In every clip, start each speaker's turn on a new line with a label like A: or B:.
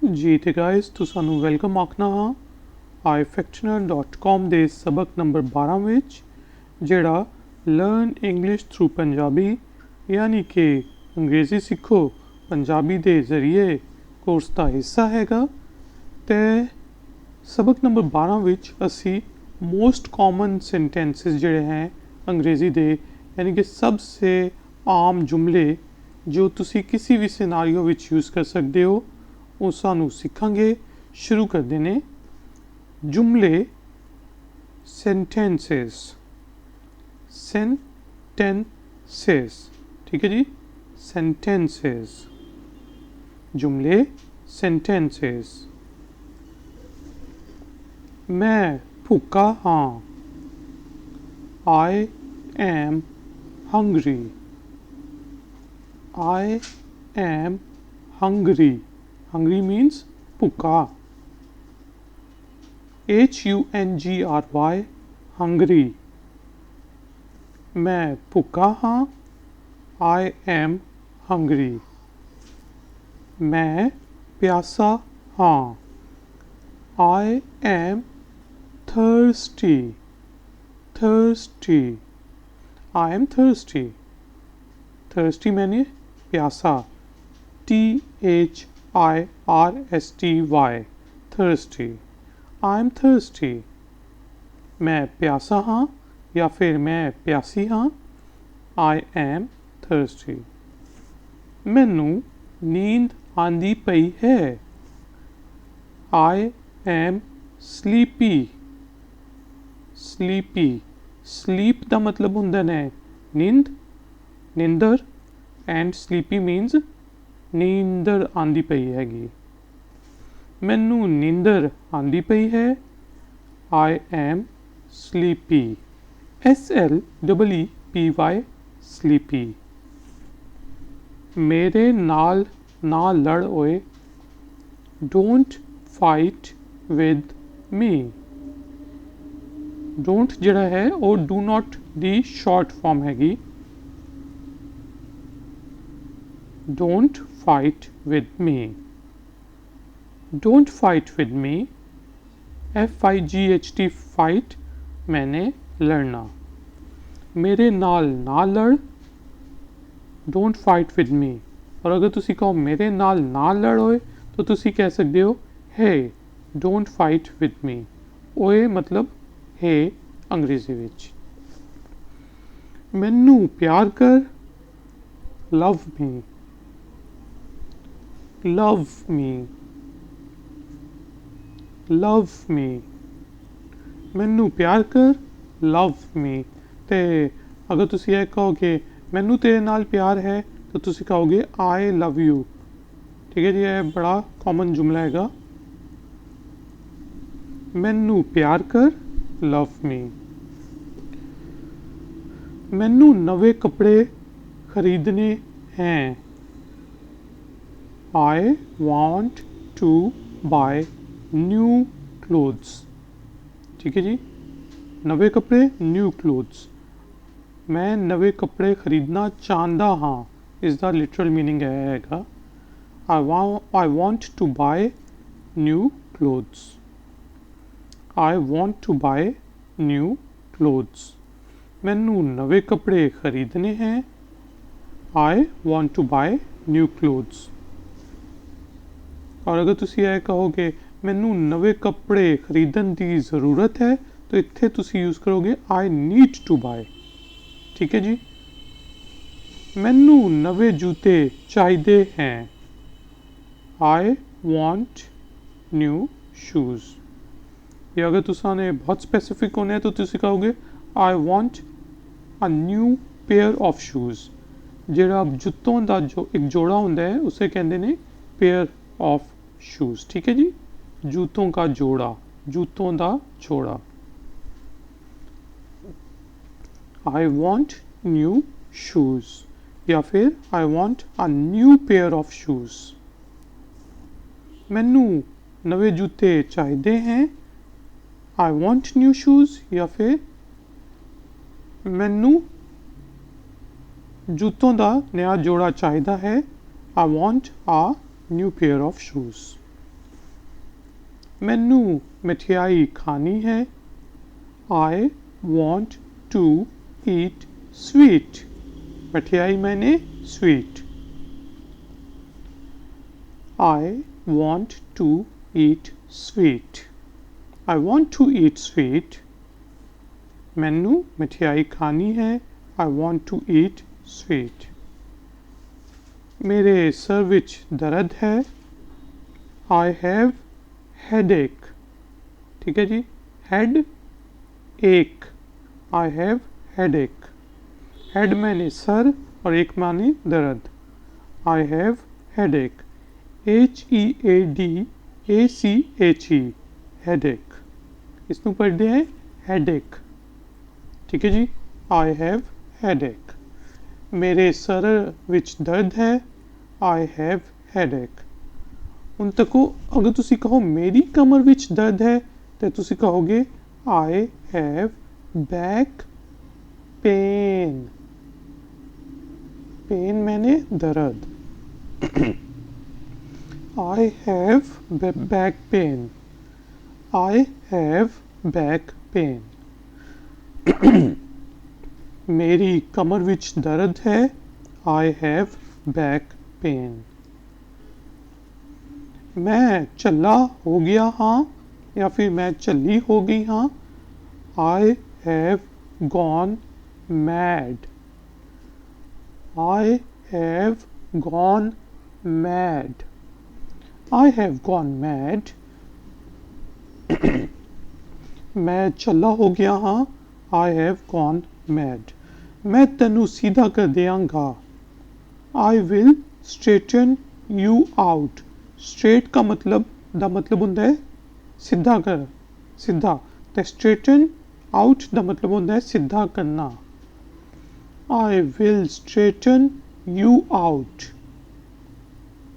A: जी तो guys तुसानू welcome आखना हाँ ifactner.com ਦੇ सबक नंबर 12 ਵਿੱਚ ਜਿਹੜਾ लर्न इंग्लिश थ्रू पंजाबी यानी कि अंग्रेज़ी सीखो पंजाबी ਦੇ ਜ਼ਰੀਏ ਕੋਰਸ ਦਾ ਹਿੱਸਾ ਹੈਗਾ ਤੇ सबक नंबर 12 ਵਿੱਚ ਅਸੀਂ मोस्ट कॉमन सेंटेंसेस ਜਿਹੜੇ ਹੈ अंग्रेज़ी ਦੇ यानी कि सबसे आम जुमले जो ਤੁਸੀਂ किसी भी सिनारियो ਵਿੱਚ यूज़ कर सकते हो ਉਹ ਸਾਨੂੰ ਸਿੱਖਾਂਗੇ। ਸ਼ੁਰੂ ਕਰਦੇ ਨੇ जुमले सेंटेंसेस ठीक है जी। सेंटेंसेस जुमले सेंटेंसेस। मैं भूखा हाँ I am hungry I am hungry means भूखा HUNGRY hungry। मैं भूखा हाँ I am hungry। मैं प्यासा हाँ I am thirsty I am thirsty मैंने प्यासा THIRSTY thirsty I am thirsty। मैं प्यासा हाँ या फिर मैं प्यासी हाँ I am thirsty। मैनू नींद आंदी पई है I am sleepy sleep ਦਾ मतलब ਹੁੰਦਾ ਨੇ ਨੀਂਦਰ and sleepy means ਨੀਂਦਰ ਆਂਦੀ ਪਈ ਹੈਗੀ। ਮੈਨੂੰ ਨੀਂਦਰ ਆਂਦੀ ਪਈ ਹੈ I am sleepy SLEEPY sleepy। ਮੇਰੇ ਨਾਲ ਨਾ ਲੜ ਓਏ don't fight with me। don't ਜਿਹੜਾ ਹੈ ਉਹ do not the short form ਹੈਗੀ। don't fight with me don't fight with me FIGHT fight मैंने लड़ना। मेरे नाल ना लड़ don't fight with me। और अगर तुसी कहो मेरे नाल ना लड़ोए तो तुसी कह सकते हो hey don't fight with me। ओए मतलब hey अंग्रेजी विच। मैनू प्यार कर love me मैनू प्यार कर love me। ते अगर तुसी ये कहोगे मैनू तेरे नाल प्यार है तो तुसी कहोगे I love you। ठीक है जी, ये बड़ा कॉमन जुमला हैगा। मैनू प्यार कर love me। मैनू नवे कपड़े खरीदने हैं I want to buy new clothes। ठीक है जी, नवे कपड़े न्यू क्लोथ्स। मैं नवे कपड़े खरीदना चाहता हाँ इसका लिटरल मीनिंग हैगा I want to buy new clothes I want to buy new clothes। मैनू नवे कपड़े खरीदने हैं I want to buy new clothes। और अगर तुसी ये कहोगे मैनू नवे कपड़े खरीदन की ज़रूरत है तो इत्थे तुसी यूज़ करोगे I need to buy। ठीक है जी। मैनू नवे जूते चाहिए हैं I want new shoes। या अगर तुसाने बहुत स्पेसिफिक होना है तो तुसी कहोगे I want a new pair of shoes। जेड़ा जुत्तों का जो एक जोड़ा होंदा है उसे कहते हैं पेयर ऑफ शूज़। ठीक है जी, जूतों का जोड़ा I want new shoes या फिर I want a new pair of shoes। मैनू नवे जूते चाहिए हैं I want new shoes या फिर मैनू जूतों का नया जोड़ा चाहिए है I want a new pair of shoes। मैनू मिठाई खानी है। I want to eat sweet. मिठाई मैंने sweet. I want to eat sweet. I want to eat sweet. मैनू मिठाई खानी है। I want to eat sweet. मेरे सर विच दर्द है। I have headache. ठीक है जी, head ache. I have headache. Head मैंने सर और एक माने दर्द। I have headache. HEADACHE headache. इसनों पढ़ते हैं headache. ठीक है जी, I have headache. मेरे सर विच दर्द है। I have headache. ਹੁਣ ਤੱਕੋ अगर तुसी कहो मेरी कमर विच दर्द है तो तुसी कहोगे I have back pain. Pain मैंने दर्द। I have back pain. I have back pain. मेरी कमर विच दर्द है। I have back pain. मैं चल्ला हो गया हाँ या फिर मैं चल्ली हो गई हाँ। I have gone mad. I have gone mad. I have gone mad. मैं चल्ला हो गया हाँ। I have gone mad. मैं तेनू सीधा कर दियांगा। I will straighten you out. Straight का मतलब हुंदा है सीधा कर, सीधा। ते straighten out दा मतलब हुंदा है सीधा करना। I will straighten you out.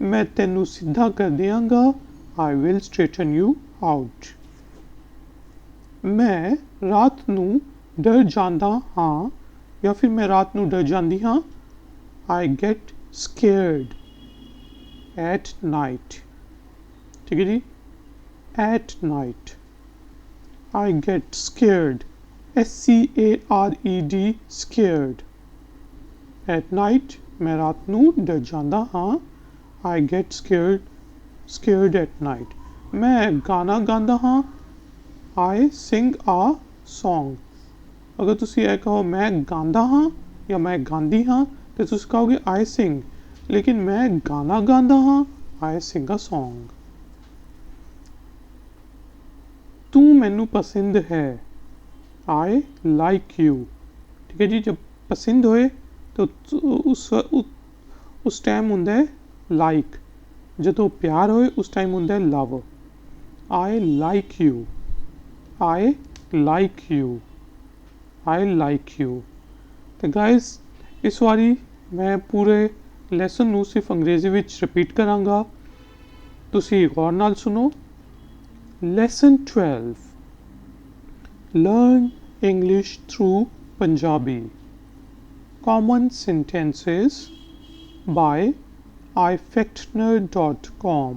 A: मैं तेनू सीधा कर दियांगा। I will straighten you out. मैं रात नू डर जांदा हाँ या फिर मैं रात नू डर जांदी हाँ। I get scared at night. ठीक है जी, at night. I get scared. SCARED scared. At night मैं रात नू डर जांदा हाँ। I get scared at night. मैं गाना गांदा हाँ। I sing a song. अगर तुसी ये कहो मैं गांदा हाँ या मैं गांदी हाँ तो तुसी कहोगे I sing. लेकिन मैं गाना गांदा हाँ I sing a song. तू मैनू पसंद है। I like you. ठीक है जी, जब पसंद होए तो उस टाइम हुंदा है like. जदों प्यार होए उस टाइम हुंदा है love. I like you. I like you. I like you. तो guys इस वारी मैं पूरे लेसन नू सिर्फ अंग्रेजी विच रिपीट करांगा। तुसी गौर नाल सुनो। Lesson 12. Learn English through Punjabi. Common sentences by ifactner.com.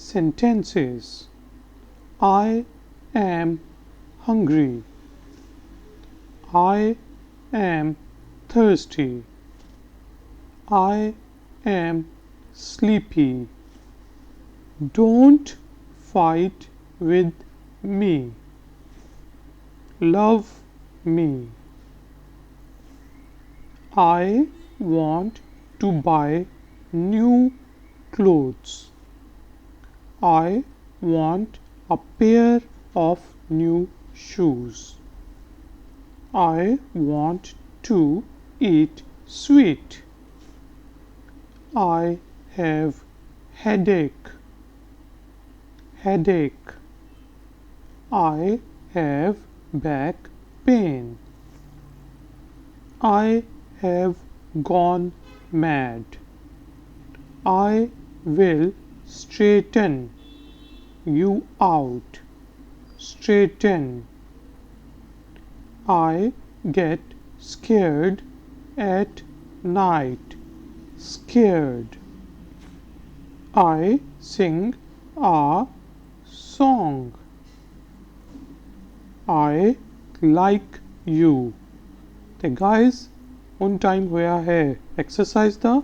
A: Sentences. I am hungry. I am thirsty. I am sleepy. Don't fight with me. Love me. I want to buy new clothes. I want a pair of new shoes. I want to eat sweet. I have headache. Headache. I have back pain. I have gone mad. I will straighten you out. Straighten. I get scared at night. Scared. I sing a song. I like you. ਤੇ guys ਹੁਣ time ਹੋਇਆ ਹੈ exercise ਦਾ।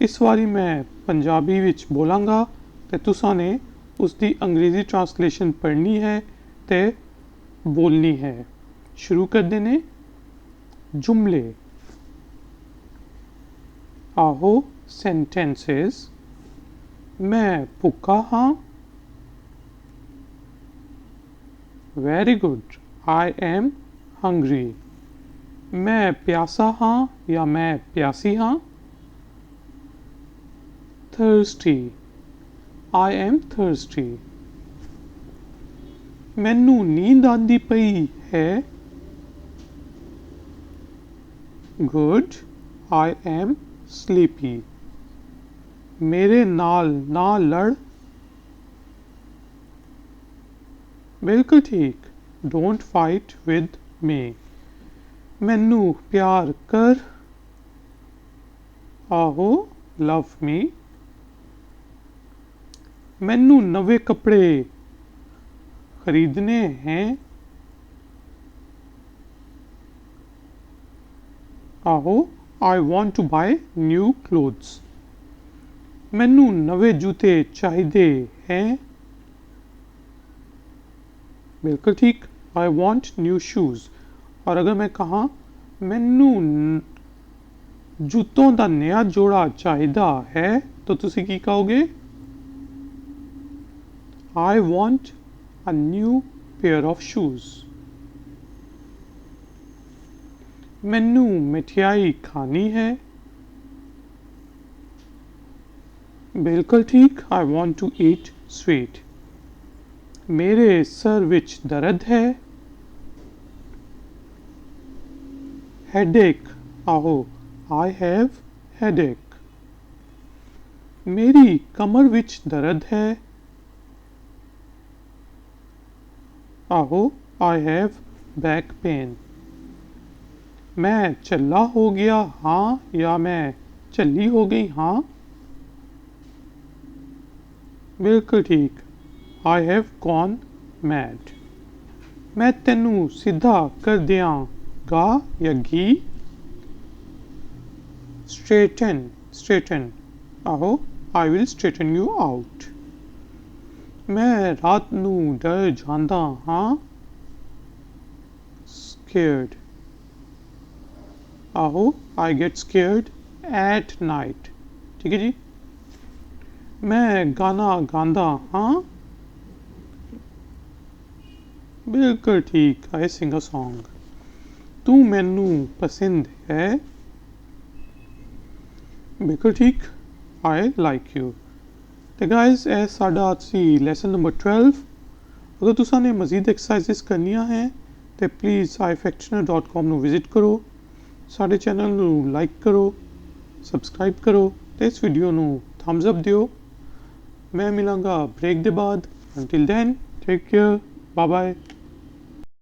A: ਇਸ ਵਾਰੀ ਮੈਂ ਪੰਜਾਬੀ ਵਿੱਚ ਬੋਲਾਂਗਾ ਤੇ ਤੁਸਾਂ ਨੇ ਉਸ ਦੀ ਅੰਗਰੇਜ਼ੀ ਟ੍ਰਾਂਸਲੇਸ਼ਨ ਪੜ੍ਹਨੀ ਹੈ ਤੇ ਬੋਲਣੀ ਹੈ। ਸ਼ੁਰੂ ਕਰਦੇ ਨੇ ਜੁਮਲੇ। ਆਹੋ sentences। ਮੈਂ ਭੁੱਖਾ ਹਾਂ। Very good, I am hungry। मैं प्यासा हाँ या मैं प्यासी हाँ। Thirsty, I am thirsty। मैनू नींद आंदी पई है। Good, I am sleepy। मेरे नाल ना लड़। बिल्कुल ठीक, डोंट फाइट विद मी। मैनू प्यार कर। आहो लव मी। मैनू नवे कपड़े खरीदने हैं। आहो I want to buy new clothes. मैनू नवे जूते चाहिए हैं। बिल्कुल ठीक, आई वॉन्ट न्यू शूज़। और अगर मैं कहा मैनू जूतों का नया जोड़ा चाहिदा है तो तुसी की कहोगे? I want a new pair of shoes. मैनू मिठाई खानी है। बिल्कुल ठीक, I want to eat sweet. मेरे सर विच दर्द है। हेडेक, आहो आई हैव हेडेक। मेरी कमर विच दर्द है। आहो आई हैव बैक पेन। मैं चल्ला हो गया हाँ या मैं चली हो गई हाँ। बिल्कुल ठीक, आई हैव गॉन मैड। मैं तेनू सीधा कर दियांगा या गी। स्ट्रेटन, स्ट्रेटन, आहो I will straighten you out. मैं रात नू डर जांदा हाँ। स्केयर्ड, आहो I get scared at night. ठीक है जी। मैं गाना गांदा हाँ। बिल्कुल ठीक, आई सिंग अ सॉन्ग। तू मैनू पसंद है। बिल्कुल ठीक, आई लाइक यू। तो गाइज ਇਹ ਸਾਡਾ ਸੀ ਲੈਸਨ ਨੰਬਰ 12। ਅਗਰ ਤੁਸਾਂ ਨੇ ਮਜ਼ੀਦ ਐਕਸਰਸਾਈਜ਼ਸ ਕਰਨੀਆਂ ਹੈ ਤੇ ਪਲੀਜ਼ ifactner.com ਨੂੰ ਵਿਜ਼ਿਟ ਕਰੋ। ਸਾਡੇ ਚੈਨਲ ਨੂੰ ਲਾਈਕ ਕਰੋ, ਸਬਸਕ੍ਰਾਈਬ ਕਰੋ ਤੇ ਇਸ ਵੀਡੀਓ ਨੂੰ ਥੰਬਸ ਅਪ ਦਿਓ। मैं मिलांगा ब्रेक के बाद। Until then, take care, bye bye।